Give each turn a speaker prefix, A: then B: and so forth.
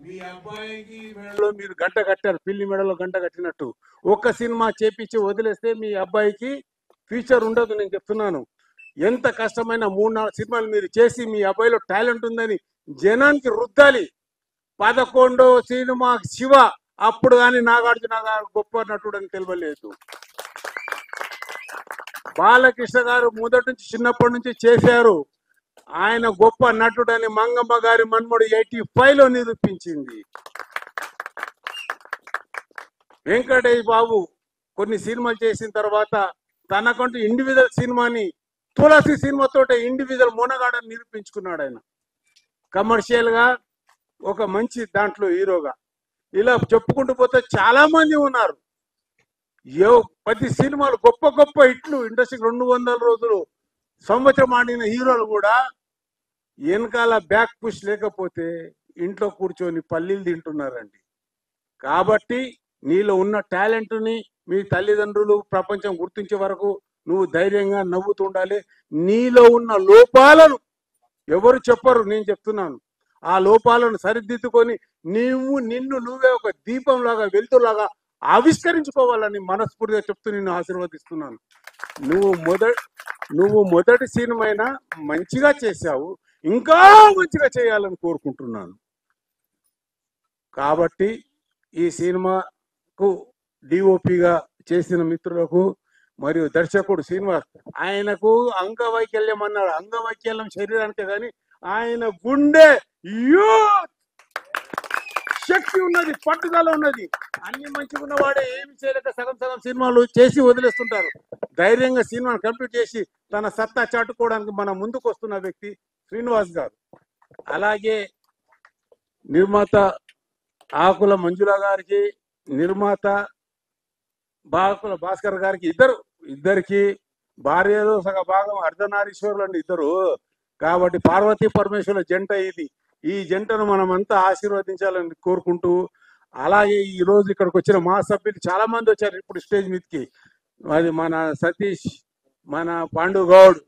A: మీ అబ్బాయికి మెడలో మీరు గంట కట్టారు, పిల్లి మెడలో గంట కట్టినట్టు. ఒక్క సినిమా చేపించి వదిలేస్తే మీ అబ్బాయికి ఫ్యూచర్ ఉండదు. నేను చెప్తున్నాను. ఎంత కష్టమైన 3-4 సినిమాలు మీరు చేసి మీ అబ్బాయిలో టాలెంట్ ఉందని జనానికి రుద్దాలి. 11వ సినిమా శివ, అప్పుడు కానీ నాగార్జున గారు గొప్ప నటుడు అని తెలియలేదు. బాలకృష్ణ గారు మొదటి నుంచి చిన్నప్పటి నుంచి చేశారు. ఆయన గొప్ప నటుడని మంగమ్మ గారి మన్మడు 85లో నిరూపించింది. వెంకటేష్ బాబు కొన్ని సినిమాలు చేసిన తర్వాత తనకంటూ ఇండివిజువల్ సినిమాని తులసి సినిమాతో ఇండివిజువల్ మొనగాడని నిరూపించుకున్నాడు. ఆయన కమర్షియల్ గా ఒక మంచి దాంట్లో హీరోగా. ఇలా చెప్పుకుంటూ పోతే చాలా మంది ఉన్నారు. 10 సినిమాలు గొప్ప గొప్ప హిట్లు, ఇండస్ట్రీకి 200 రోజులు సంవత్సరం ఆడిన హీరోలు కూడా వెనకాల బ్యాక్ పుష్ లేకపోతే ఇంట్లో కూర్చొని పల్లీలు తింటున్నారండి. కాబట్టి నీలో ఉన్న టాలెంట్ని మీ తల్లిదండ్రులు ప్రపంచం గుర్తించే వరకు నువ్వు ధైర్యంగా నవ్వుతుండాలి. నీలో ఉన్న లోపాలను ఎవరు చెప్పరు, నేను చెప్తున్నాను. ఆ లోపాలను సరిదిద్దుకొని నిన్ను నువ్వే ఒక దీపంలాగా వెలుతులాగా ఆవిష్కరించుకోవాలని మనస్ఫూర్తిగా చెప్తూ నిన్ను ఆశీర్వదిస్తున్నాను. నువ్వు మొదటి సినిమా అయినా మంచిగా చేశావు, ఇంకా మంచిగా చేయాలని కోరుకుంటున్నాను. కాబట్టి ఈ సినిమాకు డిఓపిగా చేసిన మిత్రులకు మరియు దర్శకుడు శ్రీనివాస్, ఆయనకు అంగవైకల్యం అన్నాడు. అంగవైకల్యం శరీరానికే కానీ ఆయన గుండె శక్తి ఉన్నది, పట్టుదల ఉన్నది. అన్ని మంచిగా ఉన్నవాడే ఏమి చేయలేక సగం సినిమాలు చేసి వదిలేస్తుంటారు. ధైర్యంగా సినిమాను కంప్లీట్ చేసి తన సత్తా చాటుకోవడానికి మన ముందుకు వస్తున్న వ్యక్తి శ్రీనివాస్ గారు. అలాగే నిర్మాత ఆకుల మంజుల గారికి, నిర్మాత ఆకుల భాస్కర్ గారికి, ఇద్దరికి భార్యలో సగ భాగం అర్ధనారీశ్వరులు అండి ఇద్దరు. కాబట్టి పార్వతీ పరమేశ్వరుల జంట ఇది. ఈ జంటను మనం అంతా ఆశీర్వదించాలని కోరుకుంటూ, అలాగే ఈ రోజు ఇక్కడికి వచ్చిన మా సభ్యులు చాలా మంది వచ్చారు ఇప్పుడు స్టేజ్ మీదకి. అది మన సతీష్, మన పాండు గౌడ్,